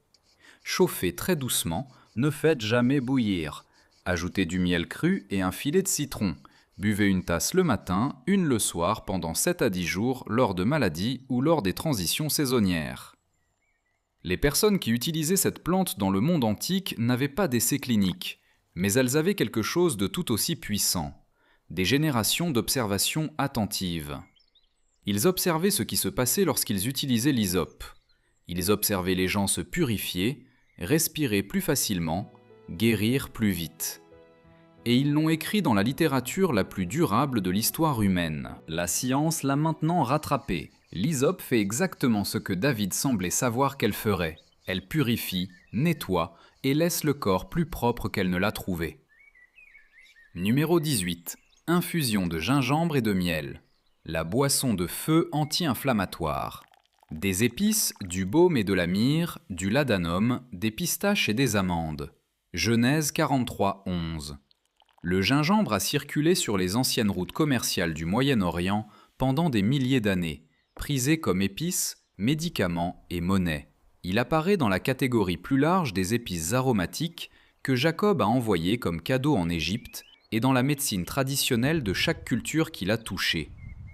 Chauffez très doucement, ne faites jamais bouillir. Ajoutez du miel cru et un filet de citron. Buvez une tasse le matin, une le soir pendant 7 à 10 jours lors de maladies ou lors des transitions saisonnières. Les personnes qui utilisaient cette plante dans le monde antique n'avaient pas d'essais cliniques, mais elles avaient quelque chose de tout aussi puissant, des générations d'observations attentives. Ils observaient ce qui se passait lorsqu'ils utilisaient l'hysope. Ils observaient les gens se purifier, respirer plus facilement, guérir plus vite. Et ils l'ont écrit dans la littérature la plus durable de l'histoire humaine. La science l'a maintenant rattrapée. L'hysope fait exactement ce que David semblait savoir qu'elle ferait. Elle purifie, nettoie et laisse le corps plus propre qu'elle ne l'a trouvé. Numéro 18. Infusion de gingembre et de miel. La boisson de feu anti-inflammatoire. Des épices, du baume et de la myrrhe, du ladanum, des pistaches et des amandes. Genèse 43, 11. Le gingembre a circulé sur les anciennes routes commerciales du Moyen-Orient pendant des milliers d'années, prisé comme épice, médicament et monnaie. Il apparaît dans la catégorie plus large des épices aromatiques que Jacob a envoyées comme cadeau en Égypte et dans la médecine traditionnelle de chaque culture qui l'a touché.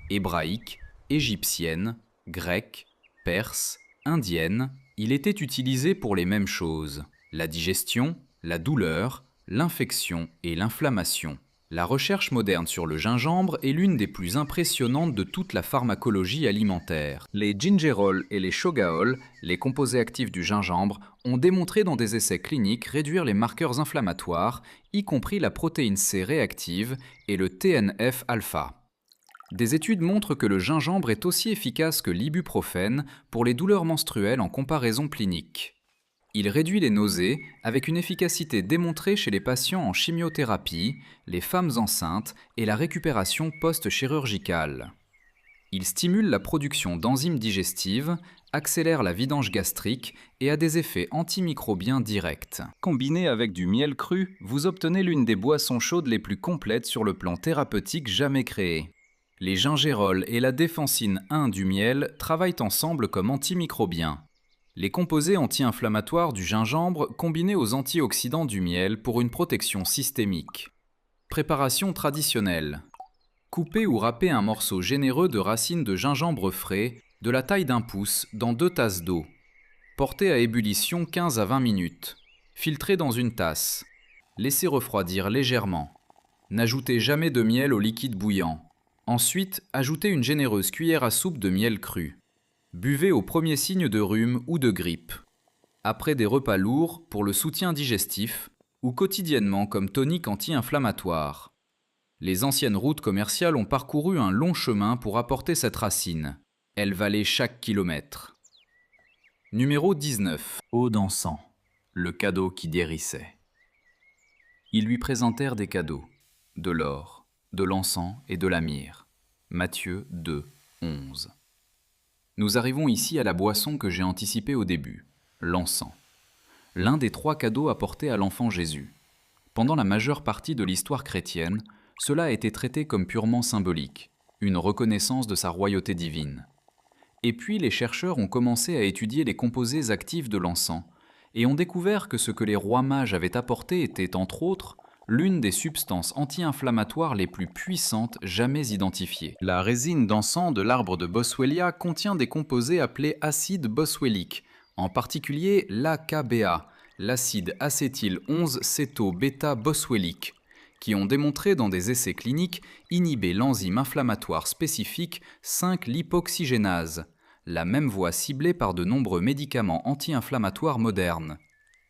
Hébraïque, égyptienne, grecque, perse, indienne, il était utilisé pour les mêmes choses. La digestion, la douleur, l'infection et l'inflammation. La recherche moderne sur le gingembre est l'une des plus impressionnantes de toute la pharmacologie alimentaire. Les gingerols et les shogaols, les composés actifs du gingembre, ont démontré dans des essais cliniques réduire les marqueurs inflammatoires, y compris la protéine C réactive et le TNF-alpha. Des études montrent que le gingembre est aussi efficace que l'ibuprofène pour les douleurs menstruelles en comparaison clinique. Il réduit les nausées avec une efficacité démontrée chez les patients en chimiothérapie, les femmes enceintes et la récupération post-chirurgicale. Il stimule la production d'enzymes digestives, accélère la vidange gastrique et a des effets antimicrobiens directs. Combiné avec du miel cru, vous obtenez l'une des boissons chaudes les plus complètes sur le plan thérapeutique jamais créées. Les gingerols et la défensine 1 du miel travaillent ensemble comme antimicrobiens. Les composés anti-inflammatoires du gingembre combinés aux antioxydants du miel pour une protection systémique. Préparation traditionnelle. Coupez ou râpez un morceau généreux de racines de gingembre frais, de la taille d'un pouce, dans 2 tasses d'eau. Portez à ébullition 15 à 20 minutes. Filtrez dans une tasse. Laissez refroidir légèrement. N'ajoutez jamais de miel au liquide bouillant. Ensuite, ajoutez une généreuse cuillère à soupe de miel cru. Buvez au premier signe de rhume ou de grippe. Après des repas lourds pour le soutien digestif ou quotidiennement comme tonique anti-inflammatoire. Les anciennes routes commerciales ont parcouru un long chemin pour apporter cette racine. Elle valait chaque kilomètre. Numéro 19. Eau d'encens. Le cadeau qui guérissait. Ils lui présentèrent des cadeaux. De l'or, de l'encens et de la myrrhe. Matthieu 2, 11. Nous arrivons ici à la boisson que j'ai anticipée au début, l'encens. L'un des 3 cadeaux apportés à l'enfant Jésus. Pendant la majeure partie de l'histoire chrétienne, cela a été traité comme purement symbolique, une reconnaissance de sa royauté divine. Et puis les chercheurs ont commencé à étudier les composés actifs de l'encens, et ont découvert que ce que les rois mages avaient apporté était, entre autres, l'une des substances anti-inflammatoires les plus puissantes jamais identifiées. La résine d'encens de l'arbre de Boswellia contient des composés appelés acides boswelliques, en particulier l'AKBA, l'acide acétyl 11-céto-bêta-boswellique, qui ont démontré dans des essais cliniques inhiber l'enzyme inflammatoire spécifique 5-lipoxygénase, la même voie ciblée par de nombreux médicaments anti-inflammatoires modernes.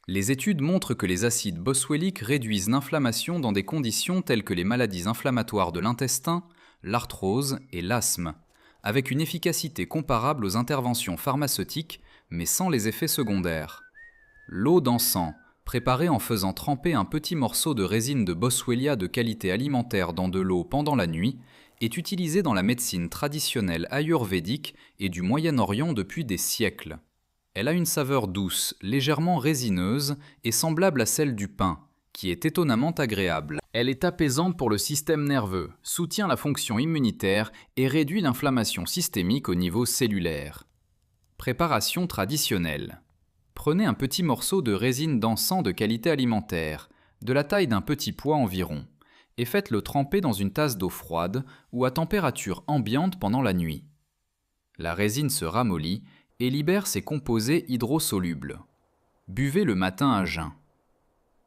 Les études montrent que les acides boswelliques réduisent l'inflammation dans des conditions telles que les maladies inflammatoires de l'intestin, l'arthrose et l'asthme, avec une efficacité comparable aux interventions pharmaceutiques, mais sans les effets secondaires. L'eau d'encens, préparée en faisant tremper un petit morceau de résine de Boswellia de qualité alimentaire dans de l'eau pendant la nuit, est utilisée dans la médecine traditionnelle ayurvédique et du Moyen-Orient depuis des siècles. Elle a une saveur douce, légèrement résineuse et semblable à celle du pain, qui est étonnamment agréable. Elle est apaisante pour le système nerveux, soutient la fonction immunitaire et réduit l'inflammation systémique au niveau cellulaire. Préparation traditionnelle. Prenez un petit morceau de résine d'encens de qualité alimentaire, de la taille d'un petit pois environ, et faites-le tremper dans une tasse d'eau froide ou à température ambiante pendant la nuit. La résine se ramollit et libère ses composés hydrosolubles. Buvez le matin à jeun.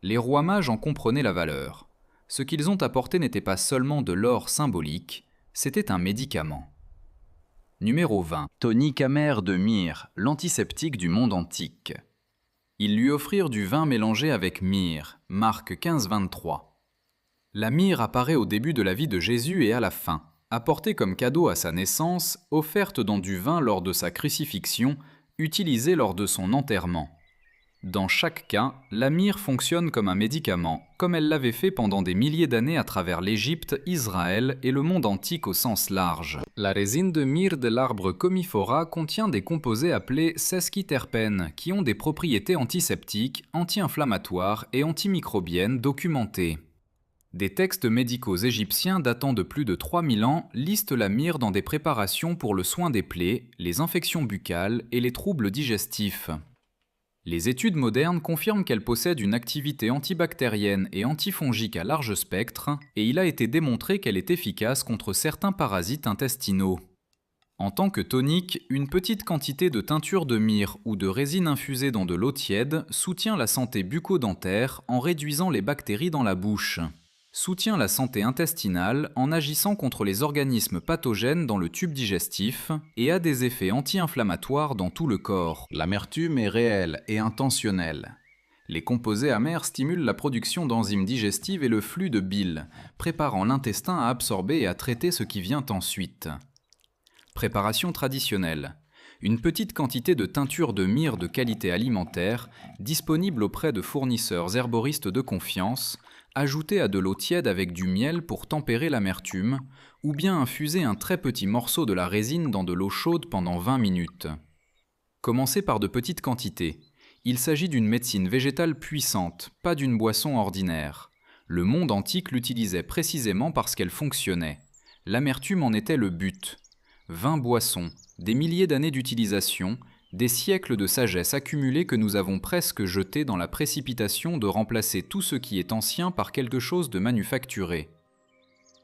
Les rois mages en comprenaient la valeur. Ce qu'ils ont apporté n'était pas seulement de l'or symbolique, c'était un médicament. Numéro 20. Tonique amère de myrrhe, l'antiseptique du monde antique. Ils lui offrirent du vin mélangé avec myrrhe, Marc 15-23. La myrrhe apparaît au début de la vie de Jésus et à la fin. Apportée comme cadeau à sa naissance, offerte dans du vin lors de sa crucifixion, utilisée lors de son enterrement. Dans chaque cas, la myrrhe fonctionne comme un médicament, comme elle l'avait fait pendant des milliers d'années à travers l'Égypte, Israël et le monde antique au sens large. La résine de myrrhe de l'arbre Commiphora contient des composés appelés sesquiterpènes, qui ont des propriétés antiseptiques, anti-inflammatoires et antimicrobiennes documentées. Des textes médicaux égyptiens datant de plus de 3000 ans listent la myrrhe dans des préparations pour le soin des plaies, les infections buccales et les troubles digestifs. Les études modernes confirment qu'elle possède une activité antibactérienne et antifongique à large spectre, et il a été démontré qu'elle est efficace contre certains parasites intestinaux. En tant que tonique, une petite quantité de teinture de myrrhe ou de résine infusée dans de l'eau tiède soutient la santé bucco-dentaire en réduisant les bactéries dans la bouche. Soutient la santé intestinale en agissant contre les organismes pathogènes dans le tube digestif et a des effets anti-inflammatoires dans tout le corps. L'amertume est réelle et intentionnelle. Les composés amers stimulent la production d'enzymes digestives et le flux de bile, préparant l'intestin à absorber et à traiter ce qui vient ensuite. Préparation traditionnelle. Une petite quantité de teinture de myrrhe de qualité alimentaire, disponible auprès de fournisseurs herboristes de confiance, ajoutée à de l'eau tiède avec du miel pour tempérer l'amertume, ou bien infuser un très petit morceau de la résine dans de l'eau chaude pendant 20 minutes. Commencez par de petites quantités. Il s'agit d'une médecine végétale puissante, pas d'une boisson ordinaire. Le monde antique l'utilisait précisément parce qu'elle fonctionnait. L'amertume en était le but. 20 boissons, des milliers d'années d'utilisation, des siècles de sagesse accumulée que nous avons presque jetées dans la précipitation de remplacer tout ce qui est ancien par quelque chose de manufacturé.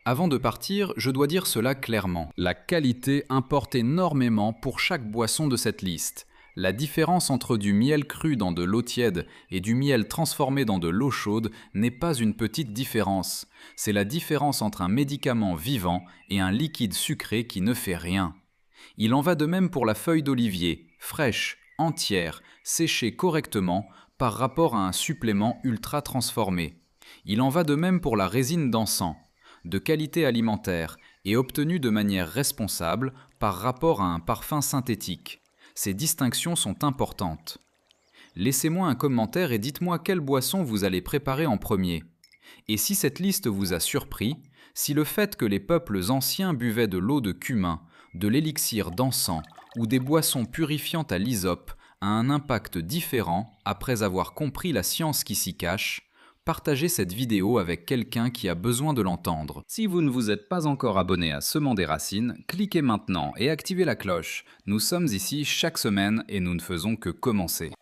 Avant de partir, je dois dire cela clairement. La qualité importe énormément pour chaque boisson de cette liste. La différence entre du miel cru dans de l'eau tiède et du miel transformé dans de l'eau chaude n'est pas une petite différence. C'est la différence entre un médicament vivant et un liquide sucré qui ne fait rien. Il en va de même pour la feuille d'olivier, fraîche, entière, séchée correctement par rapport à un supplément ultra transformé. Il en va de même pour la résine d'encens, de qualité alimentaire et obtenue de manière responsable par rapport à un parfum synthétique. Ces distinctions sont importantes. Laissez-moi un commentaire et dites-moi quelle boisson vous allez préparer en premier. Et si cette liste vous a surpris, si le fait que les peuples anciens buvaient de l'eau de cumin, de l'élixir d'encens ou des boissons purifiantes à l'hysope a un impact différent après avoir compris la science qui s'y cache, partagez cette vidéo avec quelqu'un qui a besoin de l'entendre. Si vous ne vous êtes pas encore abonné à Semant des Racines, cliquez maintenant et activez la cloche. Nous sommes ici chaque semaine et nous ne faisons que commencer.